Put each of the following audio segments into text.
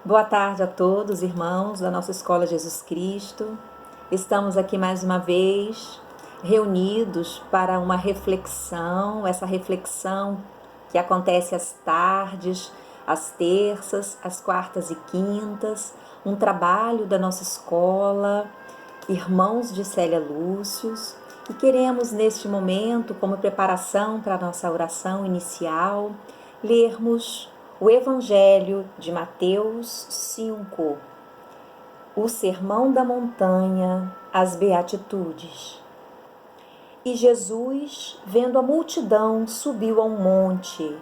Boa tarde a todos, irmãos da nossa Escola Jesus Cristo. Estamos aqui mais uma vez reunidos para uma reflexão, essa reflexão que acontece às tardes, às terças, às quartas e quintas, um trabalho da nossa escola, irmãos de Célia Lúcius, e queremos neste momento, como preparação para a nossa oração inicial, lermos o Evangelho de Mateus 5, o Sermão da Montanha, as Beatitudes. E Jesus, vendo a multidão, subiu a um monte,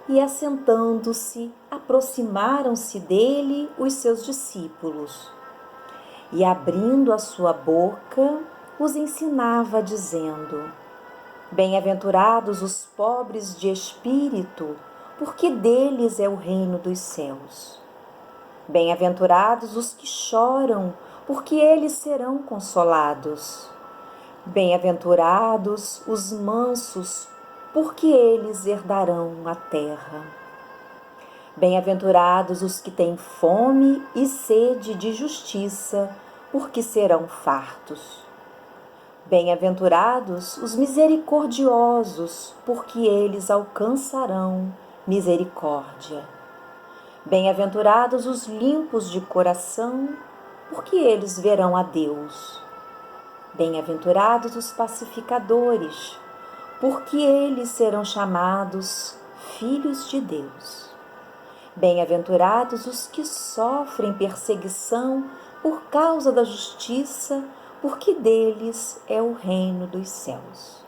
e assentando-se, aproximaram-se dele os seus discípulos. E abrindo a sua boca, os ensinava, dizendo: Bem-aventurados os pobres de espírito, porque deles é o reino dos céus. Bem-aventurados os que choram, porque eles serão consolados. Bem-aventurados os mansos, porque eles herdarão a terra. Bem-aventurados os que têm fome e sede de justiça, porque serão fartos. Bem-aventurados os misericordiosos, porque eles alcançarão misericórdia. Bem-aventurados os limpos de coração, porque eles verão a Deus. Bem-aventurados os pacificadores, porque eles serão chamados filhos de Deus. Bem-aventurados os que sofrem perseguição por causa da justiça, porque deles é o reino dos céus.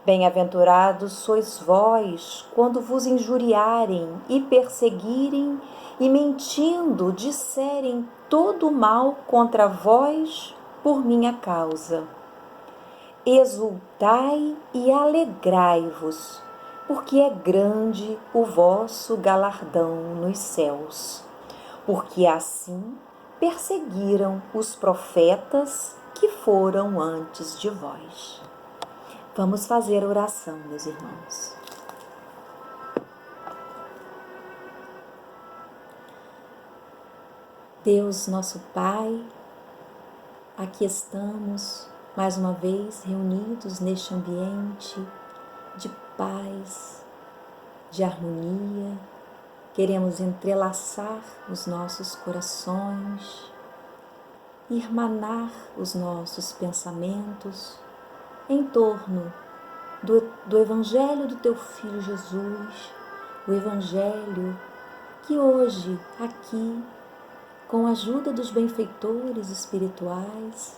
Bem-aventurados sois vós, quando vos injuriarem e perseguirem, e mentindo disserem todo o mal contra vós por minha causa. Exultai e alegrai-vos, porque é grande o vosso galardão nos céus. Porque assim perseguiram os profetas que foram antes de vós. Vamos fazer a oração, meus irmãos. Deus, nosso Pai, aqui estamos mais uma vez reunidos neste ambiente de paz, de harmonia. Queremos entrelaçar os nossos corações, irmanar os nossos pensamentos em torno do Evangelho do Teu Filho Jesus, o Evangelho que hoje, aqui, com a ajuda dos benfeitores espirituais,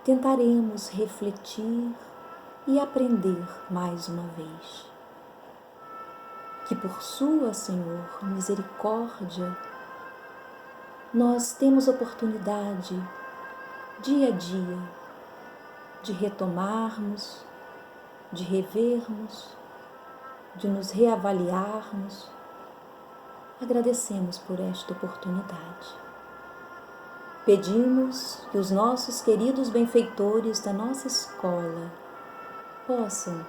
tentaremos refletir e aprender mais uma vez. Que por Sua, Senhor, misericórdia, nós temos oportunidade, dia a dia, de retomarmos, de revermos, de nos reavaliarmos. Agradecemos por esta oportunidade. Pedimos que os nossos queridos benfeitores da nossa escola possam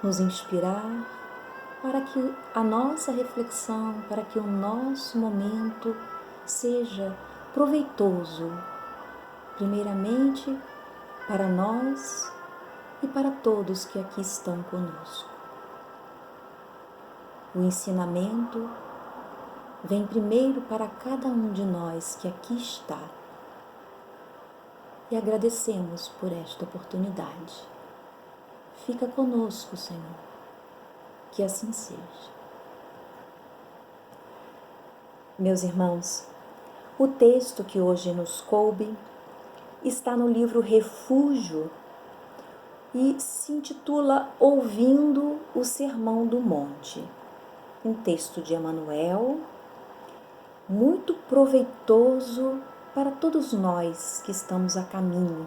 nos inspirar para que a nossa reflexão, para que o nosso momento seja proveitoso, primeiramente para nós e para todos que aqui estão conosco. O ensinamento vem primeiro para cada um de nós que aqui está. E agradecemos por esta oportunidade. Fica conosco, Senhor, que assim seja. Meus irmãos, o texto que hoje nos coube está no livro Refúgio e se intitula Ouvindo o Sermão do Monte. Um texto de Emmanuel, muito proveitoso para todos nós que estamos a caminho,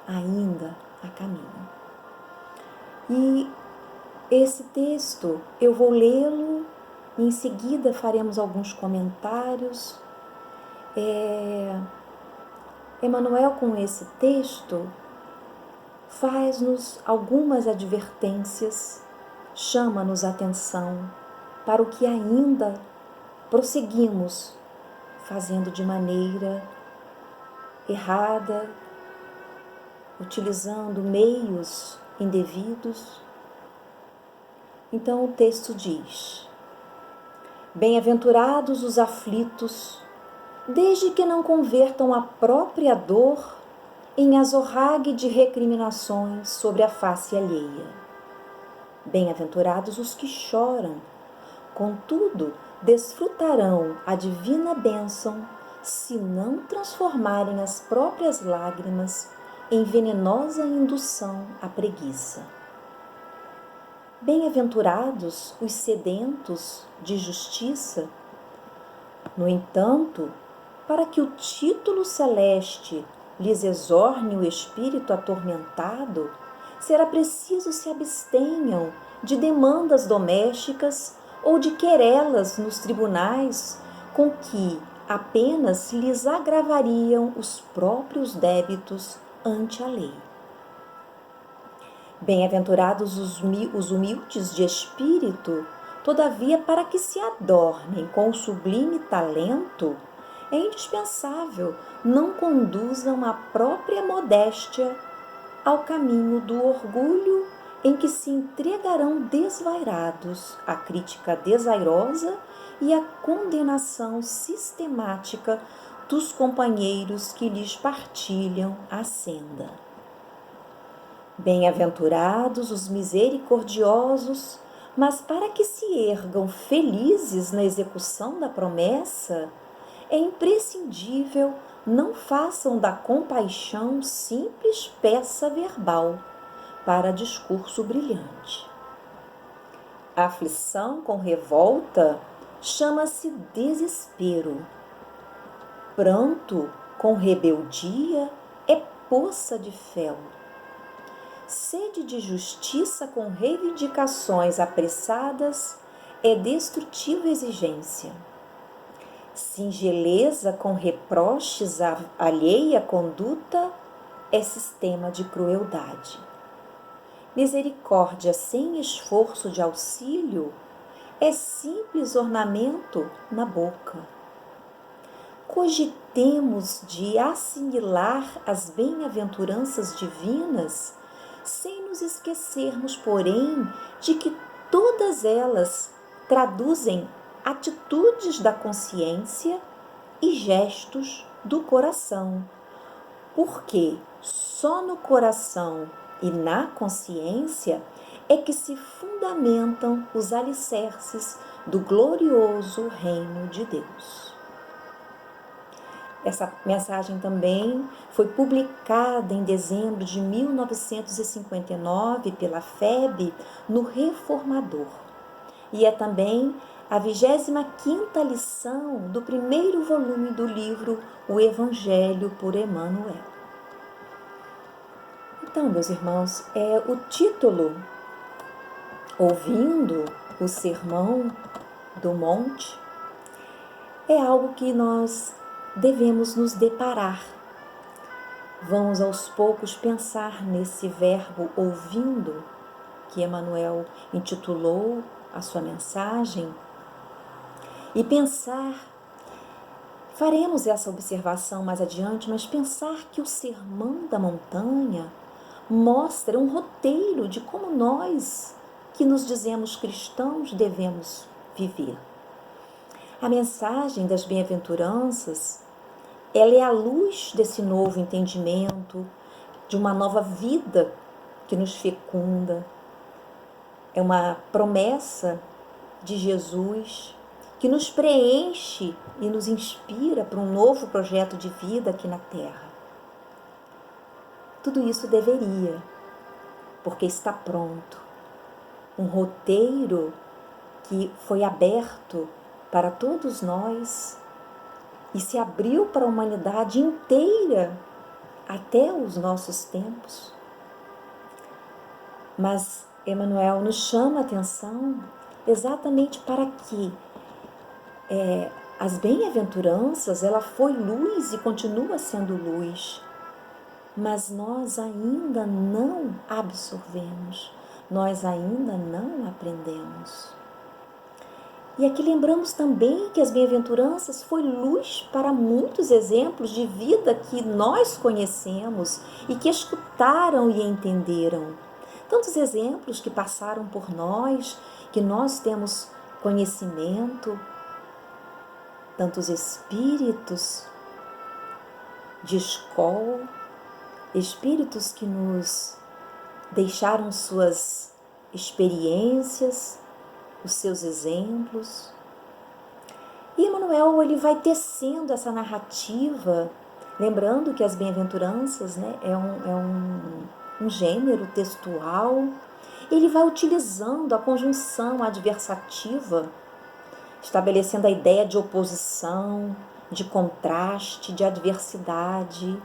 ainda a caminho. E esse texto eu vou lê-lo e em seguida faremos alguns comentários. Emmanuel, com esse texto, faz-nos algumas advertências, chama-nos a atenção para o que ainda prosseguimos fazendo de maneira errada, utilizando meios indevidos. Então o texto diz: bem-aventurados os aflitos, desde que não convertam a própria dor em azorrague de recriminações sobre a face alheia. Bem-aventurados os que choram, contudo, desfrutarão a divina bênção se não transformarem as próprias lágrimas em venenosa indução à preguiça. Bem-aventurados os sedentos de justiça. No entanto, para que o título celeste lhes exorne o espírito atormentado, será preciso se abstenham de demandas domésticas ou de querelas nos tribunais com que apenas lhes agravariam os próprios débitos ante a lei. Bem-aventurados os humildes de espírito, todavia, para que se adornem com o sublime talento, é indispensável não conduzam a própria modéstia ao caminho do orgulho, em que se entregarão desvairados à crítica desairosa e à condenação sistemática dos companheiros que lhes partilham a senda. Bem-aventurados os misericordiosos, mas para que se ergam felizes na execução da promessa, é imprescindível não façam da compaixão simples peça verbal para discurso brilhante. A aflição com revolta chama-se desespero. Pranto com rebeldia é poça de fel. Sede de justiça com reivindicações apressadas é destrutiva exigência. Singeleza com reproches à alheia conduta é sistema de crueldade. Misericórdia sem esforço de auxílio é simples ornamento na boca. Cogitemos de assimilar as bem-aventuranças divinas, sem nos esquecermos, porém, de que todas elas traduzem atitudes da consciência e gestos do coração, porque só no coração e na consciência é que se fundamentam os alicerces do glorioso reino de Deus. Essa mensagem também foi publicada em dezembro de 1959 pela FEB no Reformador. E é também a 25ª lição do primeiro volume do livro O Evangelho por Emmanuel. Então, meus irmãos, o título, Ouvindo o Sermão do Monte, é algo que nós devemos nos deparar. Vamos aos poucos pensar nesse verbo ouvindo, que Emmanuel intitulou a sua mensagem, e pensar, faremos essa observação mais adiante, mas pensar que o Sermão da Montanha mostra um roteiro de como nós, que nos dizemos cristãos, devemos viver. A mensagem das bem-aventuranças, ela é a luz desse novo entendimento, de uma nova vida que nos fecunda. É uma promessa de Jesus que nos preenche e nos inspira para um novo projeto de vida aqui na Terra. Tudo isso deveria, porque está pronto. Um roteiro que foi aberto para todos nós e se abriu para a humanidade inteira até os nossos tempos. Mas Emmanuel nos chama a atenção exatamente para que as bem-aventuranças, ela foi luz e continua sendo luz, mas nós ainda não absorvemos, nós ainda não aprendemos. E aqui lembramos também que as bem-aventuranças foi luz para muitos exemplos de vida que nós conhecemos e que escutaram e entenderam. Tantos exemplos que passaram por nós, que nós temos conhecimento, tantos espíritos de escola, espíritos que nos deixaram suas experiências, os seus exemplos. E Emmanuel, ele vai tecendo essa narrativa, lembrando que as bem-aventuranças, né, é um gênero textual. Ele vai utilizando a conjunção adversativa, estabelecendo a ideia de oposição, de contraste, de adversidade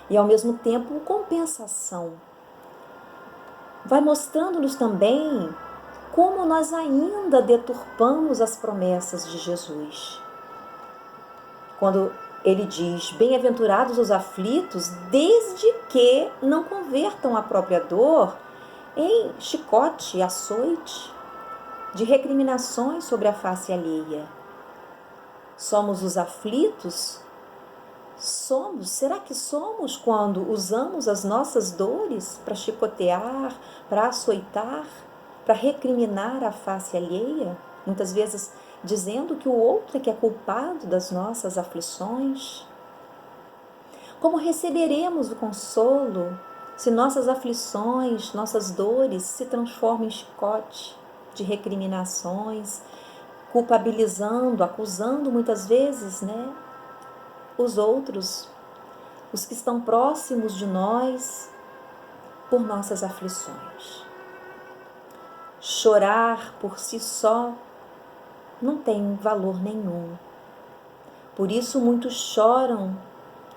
e, ao mesmo tempo, compensação. Vai mostrando-nos também como nós ainda deturpamos as promessas de Jesus. Quando ele diz, bem-aventurados os aflitos, desde que não convertam a própria dor em chicote, açoite, de recriminações sobre a face alheia. Somos os aflitos? Será que somos quando usamos as nossas dores para chicotear, para açoitar, para recriminar a face alheia? Muitas vezes dizendo que o outro é que é culpado das nossas aflições. Como receberemos o consolo se nossas aflições, nossas dores se transformam em chicote de recriminações, culpabilizando, acusando muitas vezes, né, os outros, os que estão próximos de nós, por nossas aflições. Chorar por si só não tem valor nenhum. Por isso muitos choram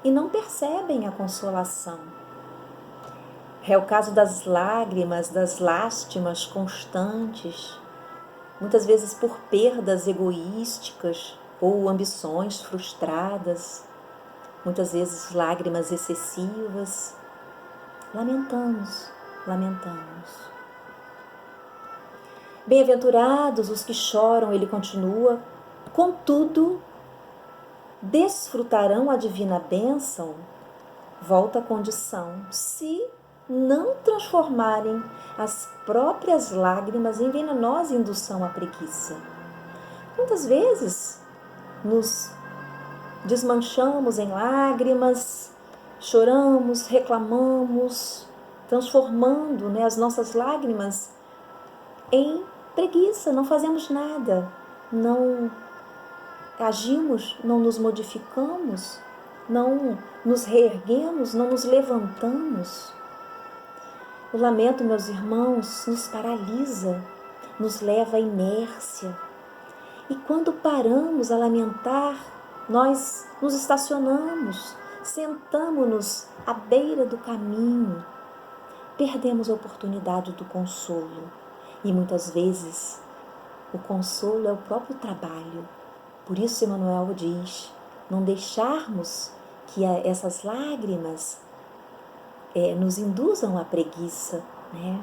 e não percebem a consolação. É o caso das lágrimas, das lástimas constantes, muitas vezes por perdas egoísticas ou ambições frustradas, muitas vezes lágrimas excessivas. Lamentamos. Bem-aventurados os que choram, ele continua, contudo, desfrutarão a divina bênção, volta à condição, se não transformarem as próprias lágrimas em venenosa indução à preguiça. Muitas vezes nos desmanchamos em lágrimas, choramos, reclamamos, transformando, né, as nossas lágrimas em preguiça, não fazemos nada, não agimos, não nos modificamos, não nos reerguemos, não nos levantamos. O lamento, meus irmãos, nos paralisa, nos leva à inércia. E quando paramos a lamentar, nós nos estacionamos, sentamos-nos à beira do caminho, perdemos a oportunidade do consolo. E muitas vezes o consolo é o próprio trabalho. Por isso Emmanuel diz, não deixarmos que essas lágrimas nos induzam à preguiça, né?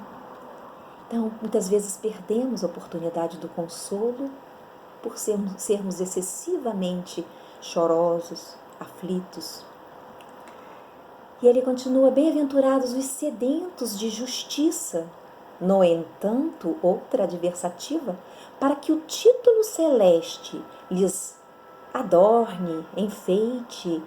Então, muitas vezes perdemos a oportunidade do consolo por sermos excessivamente chorosos, aflitos. E ele continua, bem-aventurados os sedentos de justiça. No entanto, outra adversativa, para que o título celeste lhes adorne, enfeite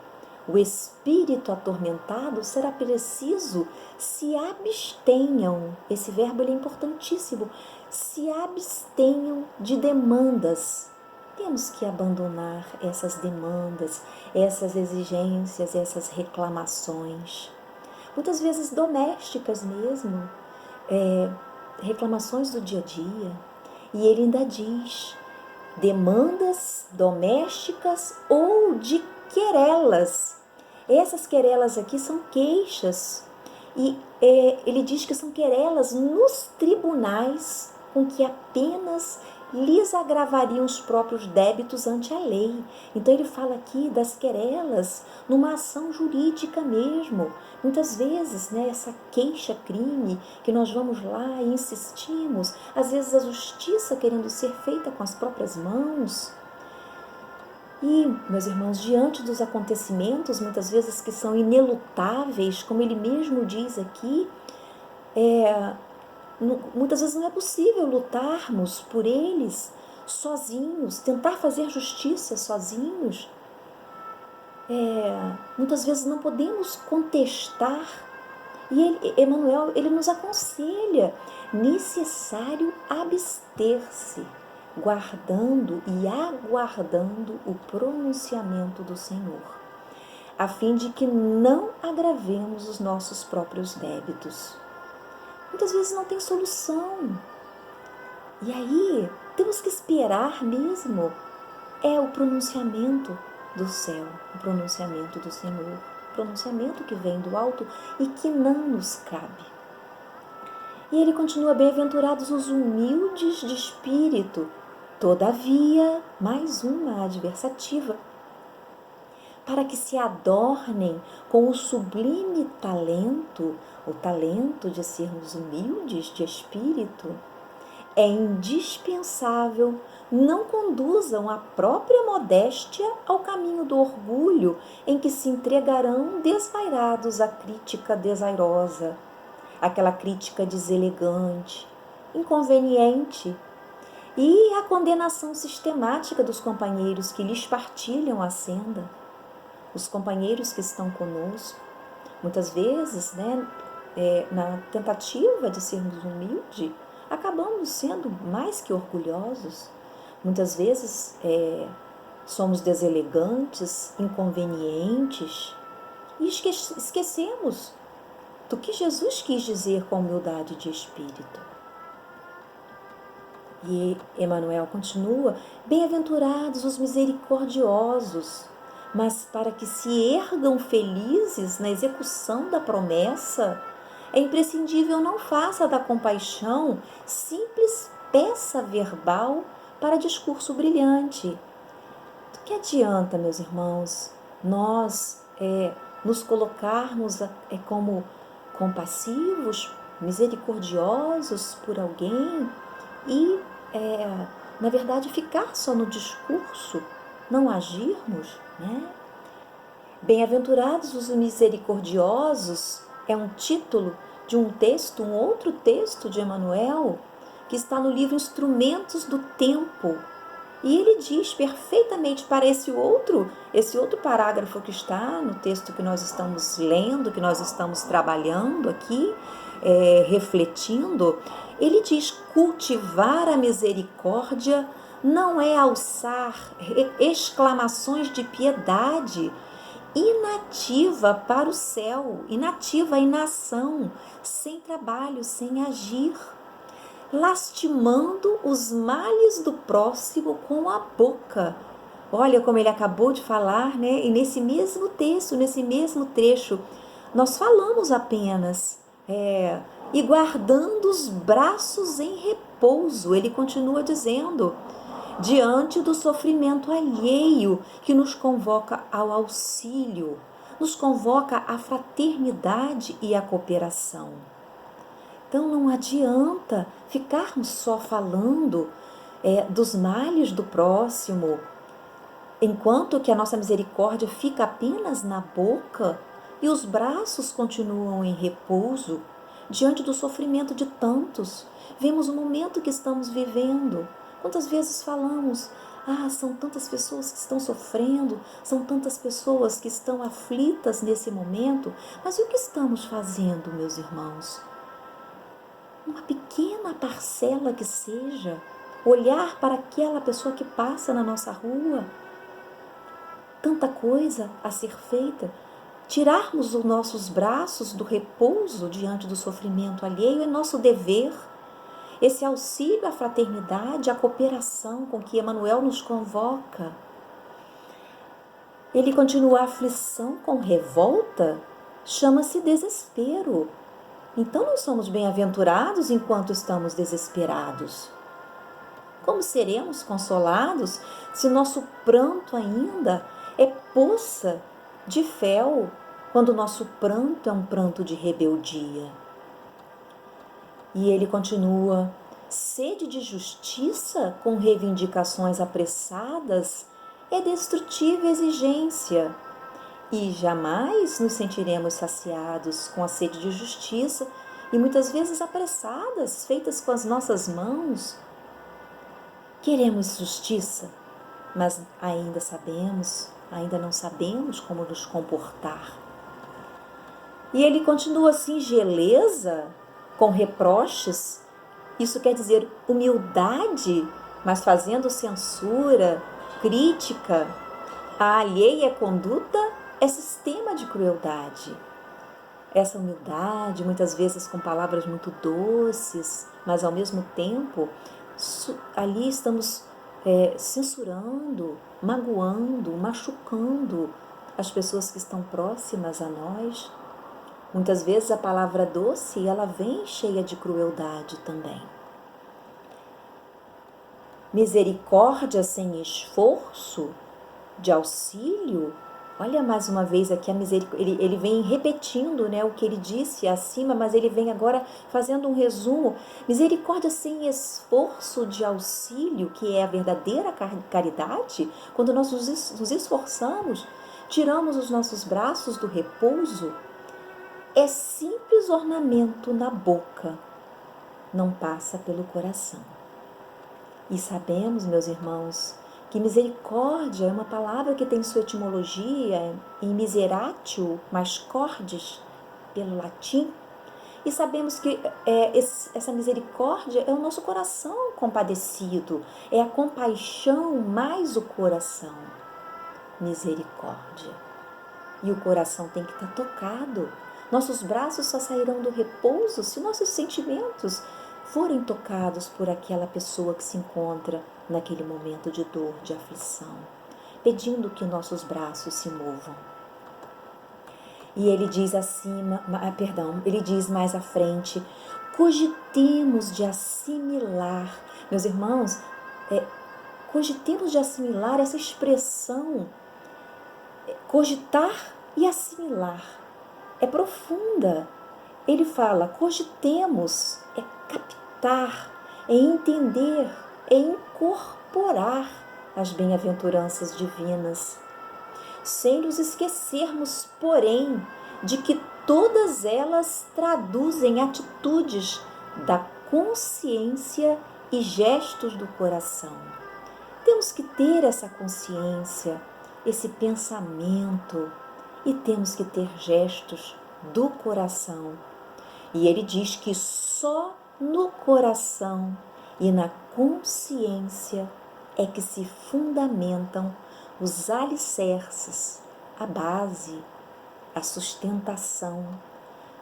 o espírito atormentado, será preciso se abstenham, esse verbo é importantíssimo, se abstenham de demandas. Temos que abandonar essas demandas, essas exigências, essas reclamações, muitas vezes domésticas mesmo, reclamações do dia a dia. E ele ainda diz, demandas domésticas ou de querelas. Essas querelas aqui são queixas. E ele diz que são querelas nos tribunais com que apenas lhes agravariam os próprios débitos ante a lei. Então ele fala aqui das querelas numa ação jurídica mesmo. Muitas vezes, né, essa queixa-crime que nós vamos lá e insistimos, às vezes a justiça querendo ser feita com as próprias mãos. E, meus irmãos, diante dos acontecimentos, muitas vezes que são inelutáveis, como ele mesmo diz aqui, muitas vezes não é possível lutarmos por eles sozinhos, tentar fazer justiça sozinhos. Muitas vezes não podemos contestar. E Emmanuel, ele nos aconselha, necessário abster-se, guardando e aguardando o pronunciamento do Senhor, a fim de que não agravemos os nossos próprios débitos. Muitas vezes não tem solução. E aí, temos que esperar mesmo. É o pronunciamento do céu, o pronunciamento do Senhor, o pronunciamento que vem do alto e que não nos cabe. E ele continua: bem-aventurados os humildes de espírito, todavia, mais uma adversativa, para que se adornem com o sublime talento, o talento de sermos humildes de espírito. É indispensável não conduzam a própria modéstia ao caminho do orgulho, em que se entregarão desvairados à crítica desairosa, aquela crítica deselegante, inconveniente, e à condenação sistemática dos companheiros que lhes partilham a senda. Os companheiros que estão conosco, muitas vezes, né, na tentativa de sermos humildes, acabamos sendo mais que orgulhosos. Muitas vezes somos deselegantes, inconvenientes e esquecemos do que Jesus quis dizer com humildade de espírito. E Emmanuel continua: bem-aventurados os misericordiosos, mas para que se ergam felizes na execução da promessa, é imprescindível não faça da compaixão simples peça verbal para discurso brilhante. Do que adianta, meus irmãos, nós nos colocarmos como compassivos, misericordiosos por alguém e, na verdade, ficar só no discurso, não agirmos, né? Bem-aventurados os misericordiosos é um título de um texto, um outro texto de Emmanuel, que está no livro Instrumentos do Tempo. E ele diz perfeitamente para esse outro parágrafo que está no texto que nós estamos lendo, que nós estamos trabalhando aqui, refletindo. Ele diz: cultivar a misericórdia não é alçar exclamações de piedade, inativa para o céu, inativa, inação, sem trabalho, sem agir, lastimando os males do próximo com a boca. Olha como ele acabou de falar, né? E nesse mesmo texto, nesse mesmo trecho, nós falamos apenas, e guardando os braços em repouso, ele continua dizendo, diante do sofrimento alheio que nos convoca ao auxílio, nos convoca à fraternidade e à cooperação. Então não adianta ficarmos só falando dos males do próximo, enquanto que a nossa misericórdia fica apenas na boca e os braços continuam em repouso diante do sofrimento de tantos. Vemos o momento que estamos vivendo. Quantas vezes falamos: são tantas pessoas que estão sofrendo, são tantas pessoas que estão aflitas nesse momento, mas e o que estamos fazendo, meus irmãos? Uma pequena parcela que seja, olhar para aquela pessoa que passa na nossa rua, tanta coisa a ser feita, tirarmos os nossos braços do repouso diante do sofrimento alheio é nosso dever. Esse auxílio à fraternidade, à cooperação com que Emmanuel nos convoca. Ele continua: a aflição com revolta chama-se desespero. Então não somos bem-aventurados enquanto estamos desesperados. Como seremos consolados se nosso pranto ainda é poça de fel, quando o nosso pranto é um pranto de rebeldia? E ele continua: sede de justiça com reivindicações apressadas é destrutível exigência, e jamais nos sentiremos saciados com a sede de justiça, e muitas vezes apressadas, feitas com as nossas mãos. Queremos justiça, mas ainda não sabemos como nos comportar. E ele continua: singeleza com reproches, isso quer dizer humildade, mas fazendo censura, crítica à alheia conduta, é sistema de crueldade. Essa humildade, muitas vezes com palavras muito doces, mas ao mesmo tempo ali estamos censurando, magoando, machucando as pessoas que estão próximas a nós. Muitas vezes a palavra doce, ela vem cheia de crueldade também. Misericórdia sem esforço, de auxílio. Olha mais uma vez aqui a misericórdia, ele vem repetindo, né, o que ele disse acima, mas ele vem agora fazendo um resumo. Misericórdia sem esforço de auxílio, que é a verdadeira caridade, quando nós nos esforçamos, tiramos os nossos braços do repouso, é simples ornamento na boca, não passa pelo coração. E sabemos, meus irmãos, que misericórdia é uma palavra que tem sua etimologia em miseratio, mais cordis, pelo latim. E sabemos que essa misericórdia é o nosso coração compadecido, é a compaixão mais o coração. Misericórdia. E o coração tem que estar tocado. Nossos braços só sairão do repouso se nossos sentimentos forem tocados por aquela pessoa que se encontra naquele momento de dor, de aflição, pedindo que nossos braços se movam. E ele diz ele diz mais à frente: cogitemos de assimilar. Meus irmãos, cogitemos de assimilar, essa expressão, cogitar e assimilar, é profunda. Ele fala: cogitemos, é captar, é entender, é incorporar as bem-aventuranças divinas, sem nos esquecermos, porém, de que todas elas traduzem atitudes da consciência e gestos do coração. Temos que ter essa consciência, esse pensamento, e temos que ter gestos do coração. E ele diz que só no coração e na consciência é que se fundamentam os alicerces, a base, a sustentação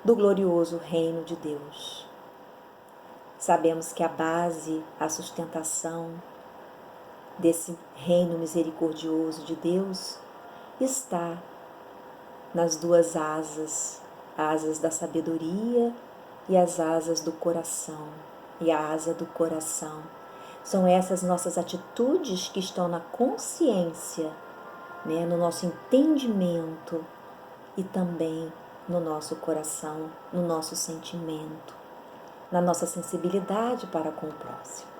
do glorioso reino de Deus. Sabemos que a base, a sustentação desse reino misericordioso de Deus está nas duas asas da sabedoria e as asas do coração, e a asa do coração. São essas nossas atitudes que estão na consciência, né, no nosso entendimento e também no nosso coração, no nosso sentimento, na nossa sensibilidade para com o próximo.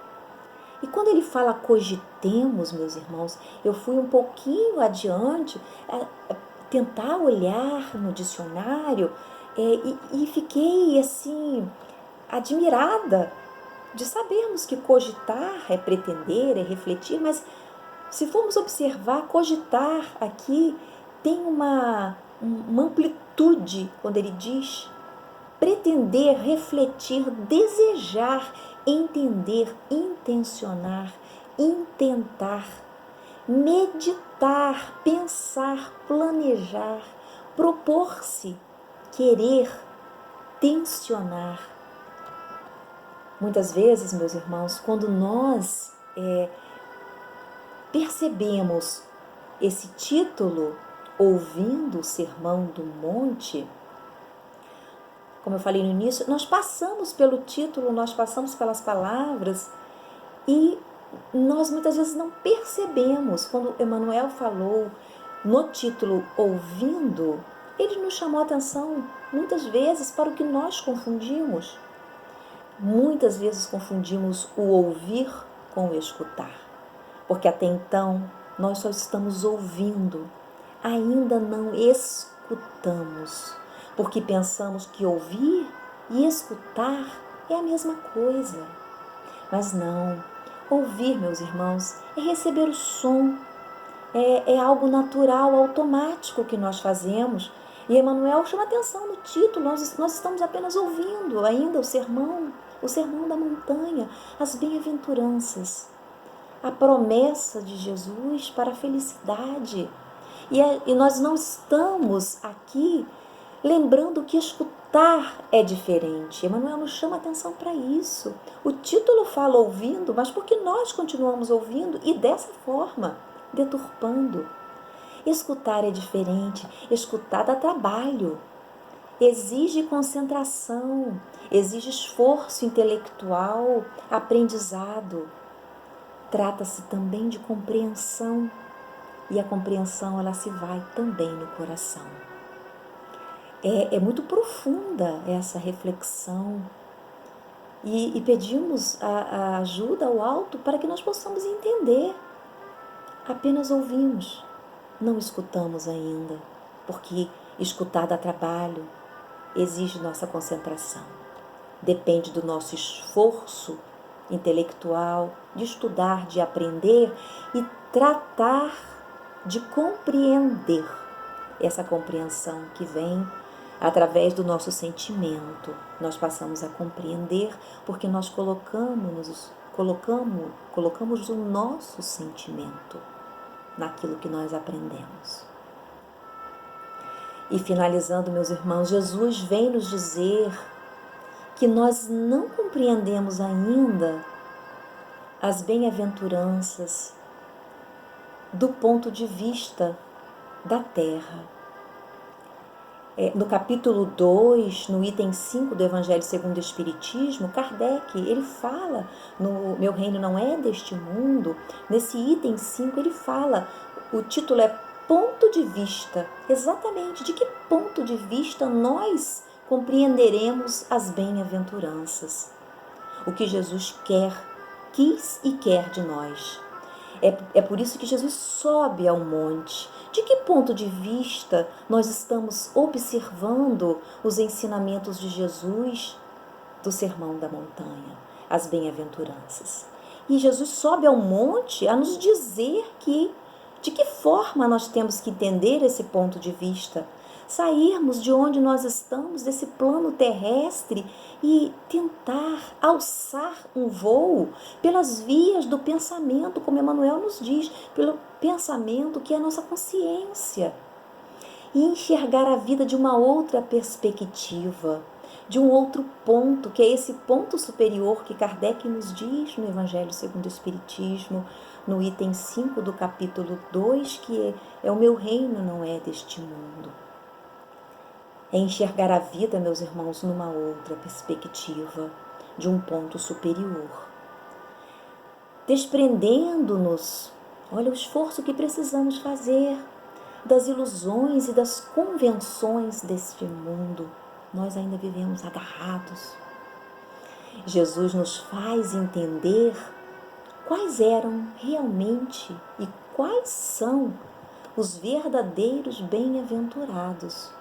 E quando ele fala cogitemos, meus irmãos, eu fui um pouquinho adiante, tentar olhar no dicionário e fiquei assim admirada de sabermos que cogitar é pretender, é refletir, mas se formos observar, cogitar aqui tem uma amplitude quando ele diz pretender, refletir, desejar, entender, intencionar, intentar, meditar, pensar, planejar, propor-se, querer, tensionar. Muitas vezes, meus irmãos, quando nós percebemos esse título, ouvindo o Sermão do Monte, como eu falei no início, nós passamos pelo título, nós passamos pelas palavras e nós muitas vezes não percebemos. Quando Emmanuel falou no título Ouvindo, ele nos chamou a atenção muitas vezes para o que nós confundimos. Muitas vezes confundimos o ouvir com o escutar, porque até então nós só estamos ouvindo, ainda não escutamos, porque pensamos que ouvir e escutar é a mesma coisa. Mas não, ouvir, meus irmãos, é receber o som, é algo natural, automático que nós fazemos. E Emmanuel chama atenção no título, nós estamos apenas ouvindo ainda o sermão da montanha, as bem-aventuranças, a promessa de Jesus para a felicidade. E nós não estamos aqui lembrando que escutar é diferente. Emmanuel nos chama atenção para isso. O título fala ouvindo, mas porque nós continuamos ouvindo e dessa forma, deturpando. Escutar é diferente, escutar dá trabalho, exige concentração, exige esforço intelectual, aprendizado. Trata-se também de compreensão, e a compreensão ela se vai também no coração. É muito profunda essa reflexão e pedimos a ajuda ao alto para que nós possamos entender. Apenas ouvimos, não escutamos ainda, porque escutar dá trabalho, exige nossa concentração. Depende do nosso esforço intelectual, de estudar, de aprender e tratar de compreender. Essa compreensão que vem através do nosso sentimento. Nós passamos a compreender porque nós colocamos o nosso sentimento naquilo que nós aprendemos. E finalizando, meus irmãos, Jesus vem nos dizer que nós não compreendemos ainda as bem-aventuranças do ponto de vista da terra. No capítulo 2, no item 5 do Evangelho segundo o Espiritismo, Kardec, ele fala, no Meu Reino Não É Deste Mundo, nesse item 5 ele fala, o título é Ponto de Vista, exatamente de que ponto de vista nós compreenderemos as bem-aventuranças. O que Jesus quis e quer de nós. É por isso que Jesus sobe ao monte. De que ponto de vista nós estamos observando os ensinamentos de Jesus do Sermão da Montanha, as bem-aventuranças? E Jesus sobe ao monte a nos dizer de que forma nós temos que entender esse ponto de vista, sairmos de onde nós estamos, desse plano terrestre e tentar alçar um voo pelas vias do pensamento, como Emmanuel nos diz, pelo pensamento que é a nossa consciência, e enxergar a vida de uma outra perspectiva, de um outro ponto, que é esse ponto superior que Kardec nos diz no Evangelho segundo o Espiritismo, no item 5 do capítulo 2, que é o meu reino não é deste mundo. É enxergar a vida, meus irmãos, numa outra perspectiva, de um ponto superior. Desprendendo-nos, olha o esforço que precisamos fazer das ilusões e das convenções deste mundo. Nós ainda vivemos agarrados. Jesus nos faz entender quais eram realmente e quais são os verdadeiros bem-aventurados,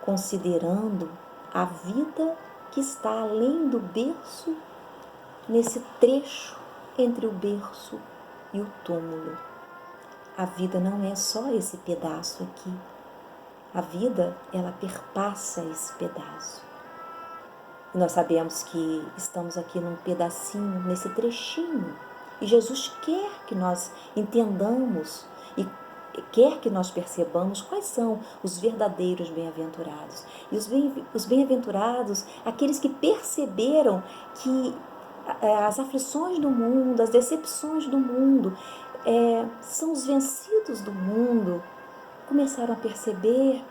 considerando a vida que está além do berço, nesse trecho entre o berço e o túmulo. A vida não é só esse pedaço aqui. A vida, ela perpassa esse pedaço. E nós sabemos que estamos aqui num pedacinho, nesse trechinho. E Jesus quer que nós entendamos e quer que nós percebamos quais são os verdadeiros bem-aventurados. E os bem-aventurados, aqueles que perceberam que as aflições do mundo, as decepções do mundo, são os vencidos do mundo, começaram a perceber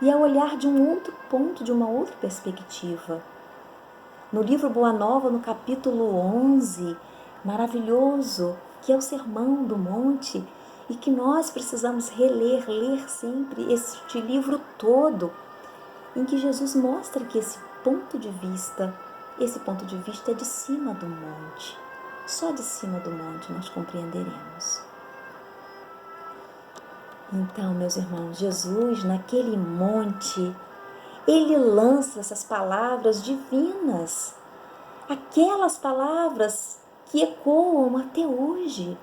e a olhar de um outro ponto, de uma outra perspectiva. No livro Boa Nova, no capítulo 11, maravilhoso, que é o Sermão do Monte, e que nós precisamos reler, ler sempre este livro todo, em que Jesus mostra que esse ponto de vista é de cima do monte. Só de cima do monte nós compreenderemos. Então, meus irmãos, Jesus, naquele monte, ele lança essas palavras divinas, aquelas palavras que ecoam até hoje,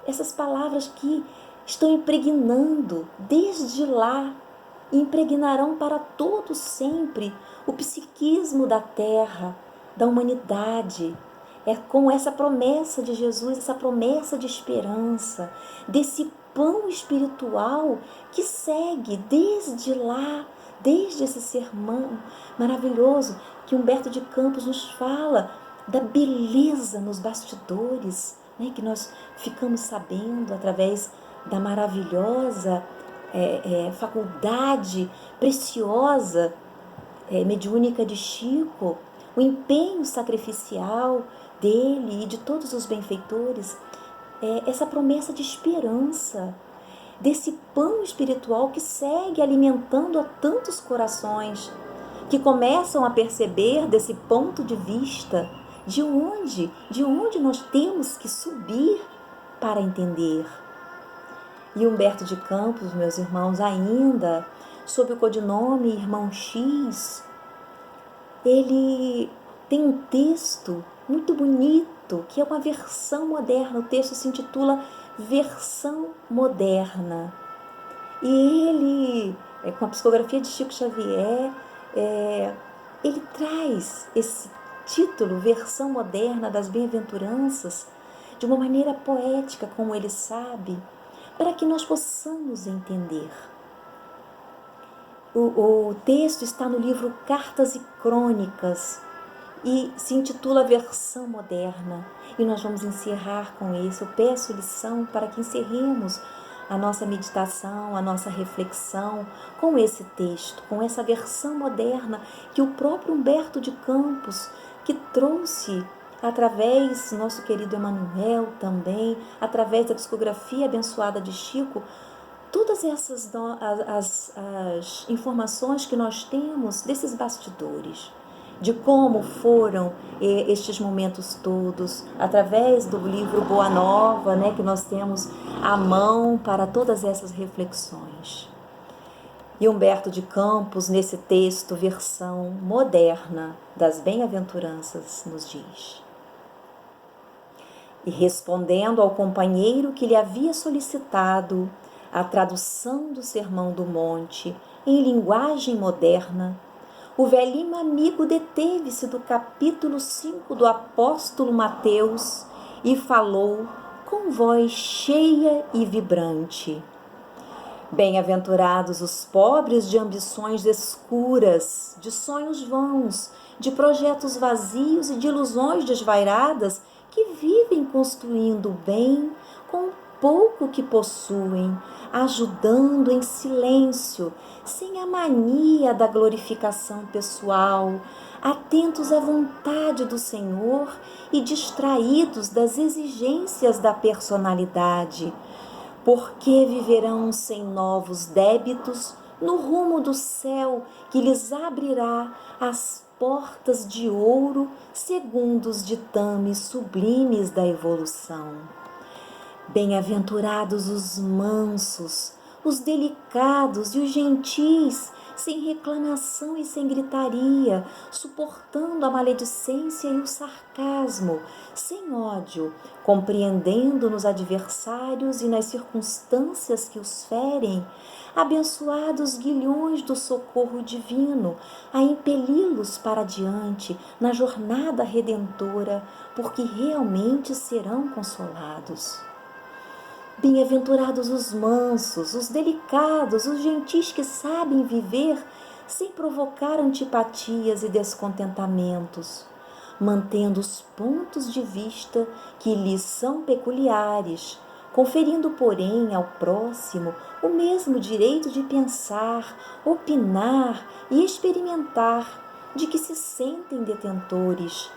essas palavras que estão impregnando desde lá e impregnarão para todo sempre o psiquismo da terra, da humanidade. É com essa promessa de Jesus, essa promessa de esperança, desse pão espiritual que segue desde lá, desde esse sermão maravilhoso que Humberto de Campos nos fala da beleza nos bastidores, né, que nós ficamos sabendo através da maravilhosa faculdade preciosa, mediúnica de Chico, o empenho sacrificial dele e de todos os benfeitores, essa promessa de esperança, desse pão espiritual que segue alimentando a tantos corações, que começam a perceber desse ponto de vista de onde nós temos que subir para entender. E Humberto de Campos, meus irmãos, ainda sob o codinome Irmão X, ele tem um texto muito bonito, que é uma versão moderna. O texto se intitula Versão Moderna. E ele, com a psicografia de Chico Xavier, ele traz esse título, Versão Moderna das Bem-aventuranças, de uma maneira poética, como ele sabe, para que nós possamos entender. O texto está no livro Cartas e Crônicas e se intitula Versão Moderna. E nós vamos encerrar com isso. Eu peço lição para que encerremos a nossa meditação, a nossa reflexão com esse texto, com essa versão moderna que o próprio Humberto de Campos, que trouxe através, nosso querido Emmanuel também, através da psicografia abençoada de Chico, todas essas as informações que nós temos desses bastidores, de como foram estes momentos todos, através do livro Boa Nova, né, que nós temos à mão para todas essas reflexões. E Humberto de Campos, nesse texto, versão moderna das bem-aventuranças, nos diz: e respondendo ao companheiro que lhe havia solicitado a tradução do Sermão do Monte em linguagem moderna, o velhinho amigo deteve-se do capítulo 5 do apóstolo Mateus e falou com voz cheia e vibrante: bem-aventurados os pobres de ambições escuras, de sonhos vãos, de projetos vazios e de ilusões desvairadas, que vivem construindo o bem com o pouco que possuem, ajudando em silêncio, sem a mania da glorificação pessoal, atentos à vontade do Senhor e distraídos das exigências da personalidade, porque viverão sem novos débitos no rumo do céu que lhes abrirá as portas de ouro segundo os ditames sublimes da evolução. Bem-aventurados os mansos, os delicados e os gentis, sem reclamação e sem gritaria, suportando a maledicência e o sarcasmo, sem ódio, compreendendo nos adversários e nas circunstâncias que os ferem, abençoados guilhões do socorro divino, a impeli-los para adiante na jornada redentora, porque realmente serão consolados. Bem-aventurados os mansos, os delicados, os gentis que sabem viver sem provocar antipatias e descontentamentos, mantendo os pontos de vista que lhes são peculiares, conferindo, porém, ao próximo o mesmo direito de pensar, opinar e experimentar de que se sentem detentores,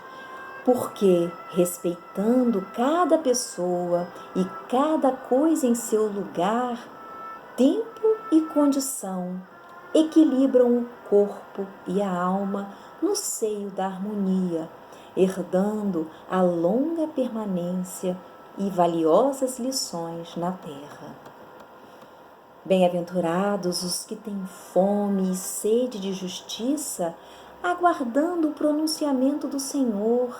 porque, respeitando cada pessoa e cada coisa em seu lugar, tempo e condição, equilibram o corpo e a alma no seio da harmonia, herdando a longa permanência e valiosas lições na terra. Bem-aventurados os que têm fome e sede de justiça, aguardando o pronunciamento do Senhor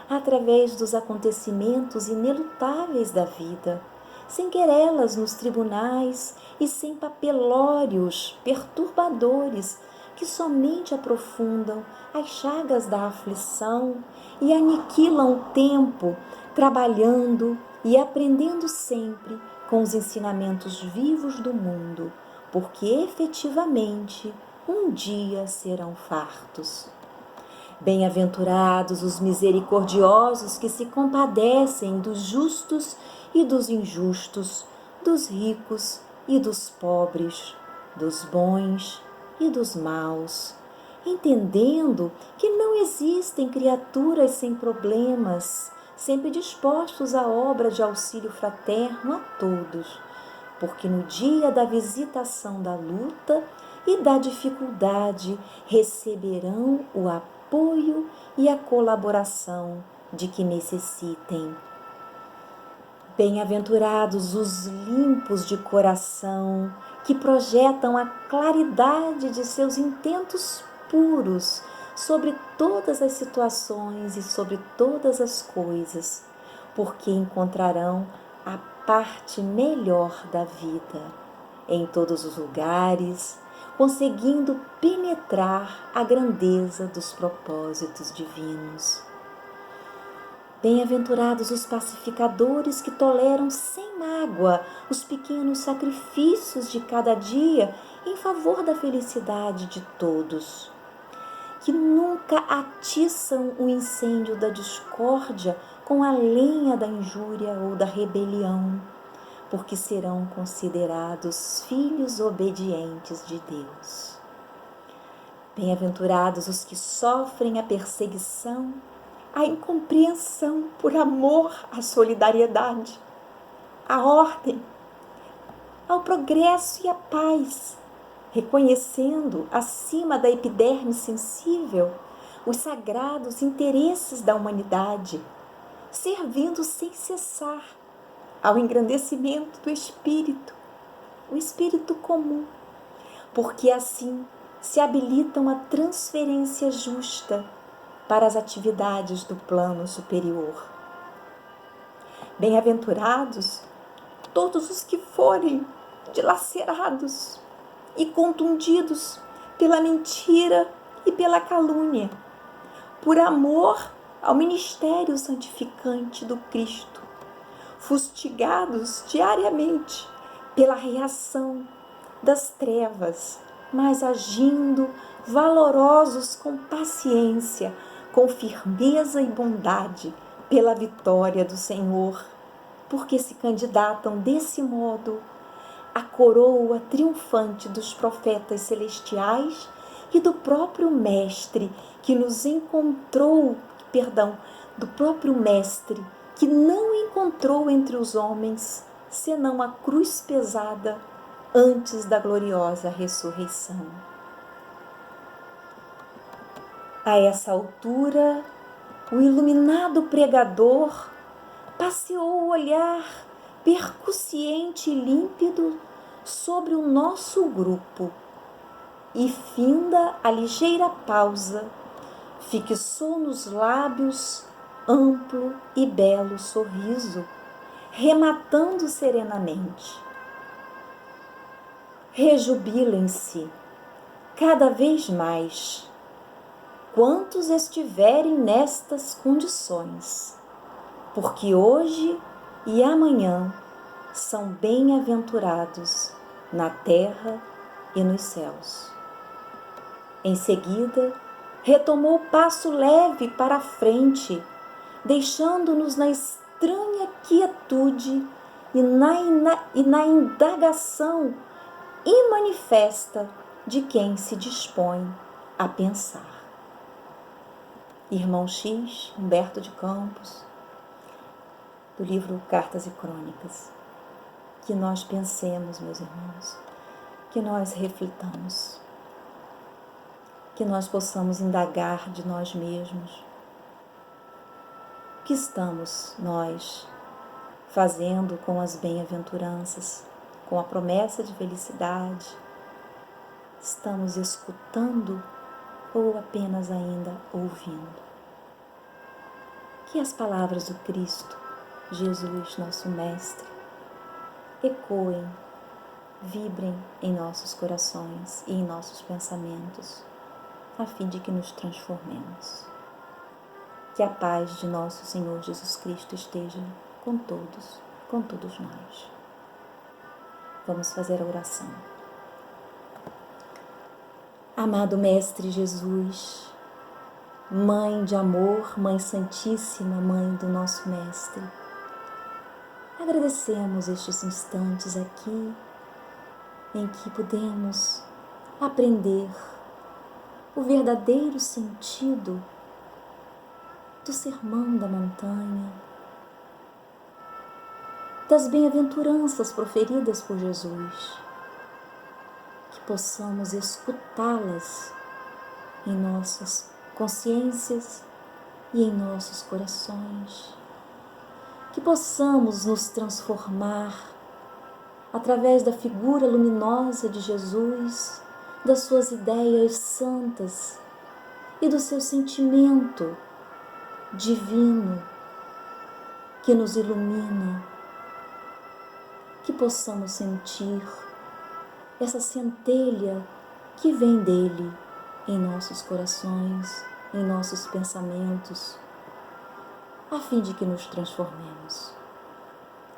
através dos acontecimentos inelutáveis da vida, sem querelas nos tribunais e sem papelórios perturbadores que somente aprofundam as chagas da aflição e aniquilam o tempo, trabalhando e aprendendo sempre com os ensinamentos vivos do mundo, porque efetivamente um dia serão fartos. Bem-aventurados os misericordiosos que se compadecem dos justos e dos injustos, dos ricos e dos pobres, dos bons e dos maus, entendendo que não existem criaturas sem problemas, sempre dispostos à obra de auxílio fraterno a todos, porque no dia da visitação da luta e da dificuldade receberão o apoio e a colaboração de que necessitem. Bem-aventurados os limpos de coração, que projetam a claridade de seus intentos puros sobre todas as situações e sobre todas as coisas, porque encontrarão a parte melhor da vida em todos os lugares, conseguindo penetrar a grandeza dos propósitos divinos. Bem-aventurados os pacificadores que toleram sem mágoa os pequenos sacrifícios de cada dia em favor da felicidade de todos, que nunca atiçam o incêndio da discórdia com a lenha da injúria ou da rebelião, porque serão considerados filhos obedientes de Deus. Bem-aventurados os que sofrem a perseguição, a incompreensão por amor à solidariedade, à ordem, ao progresso e à paz, reconhecendo acima da epiderme sensível os sagrados interesses da humanidade, servindo sem cessar ao engrandecimento do espírito, o espírito comum, porque assim se habilitam a transferência justa para as atividades do plano superior. Bem-aventurados todos os que forem dilacerados e contundidos pela mentira e pela calúnia, por amor ao ministério santificante do Cristo, fustigados diariamente pela reação das trevas, mas agindo valorosos com paciência, com firmeza e bondade pela vitória do Senhor, porque se candidatam desse modo à coroa triunfante dos profetas celestiais e do próprio Mestre que nos encontrou, do próprio Mestre que não encontrou entre os homens senão a cruz pesada antes da gloriosa ressurreição. A essa altura, o iluminado pregador passeou o olhar percussiente e límpido sobre o nosso grupo e, finda a ligeira pausa, fixou nos lábios amplo e belo sorriso, rematando serenamente: rejubilem-se cada vez mais quantos estiverem nestas condições, porque hoje e amanhã são bem-aventurados na terra e nos céus. Em seguida, retomou o passo leve para a frente, deixando-nos na estranha quietude e na indagação imanifesta de quem se dispõe a pensar. Irmão X, Humberto de Campos, do livro Cartas e Crônicas. Que nós pensemos, meus irmãos, que nós reflitamos, que nós possamos indagar de nós mesmos. O que estamos nós fazendo com as bem-aventuranças, com a promessa de felicidade? Estamos escutando ou apenas ainda ouvindo? Que as palavras do Cristo, Jesus, nosso Mestre, ecoem, vibrem em nossos corações e em nossos pensamentos, a fim de que nos transformemos. Que a paz de nosso Senhor Jesus Cristo esteja com todos nós. Vamos fazer a oração. Amado Mestre Jesus, Mãe de amor, Mãe Santíssima, Mãe do nosso Mestre, agradecemos estes instantes aqui em que podemos aprender o verdadeiro sentido do Sermão da Montanha, das bem-aventuranças proferidas por Jesus, que possamos escutá-las em nossas consciências e em nossos corações, que possamos nos transformar através da figura luminosa de Jesus, das suas ideias santas e do seu sentimento divino que nos ilumina, que possamos sentir essa centelha que vem dele em nossos corações, em nossos pensamentos, a fim de que nos transformemos.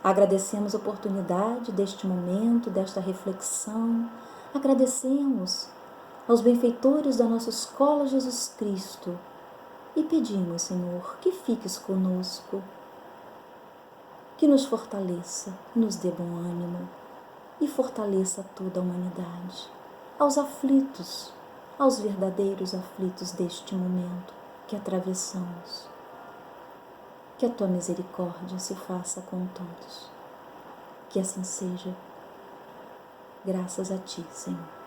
Agradecemos a oportunidade deste momento, desta reflexão. Agradecemos aos benfeitores da nossa Escola Jesus Cristo e pedimos, Senhor, que fiques conosco, que nos fortaleça, nos dê bom ânimo e fortaleça toda a humanidade, aos aflitos, aos verdadeiros aflitos deste momento que atravessamos. Que a tua misericórdia se faça com todos. Que assim seja. Graças a ti, Senhor.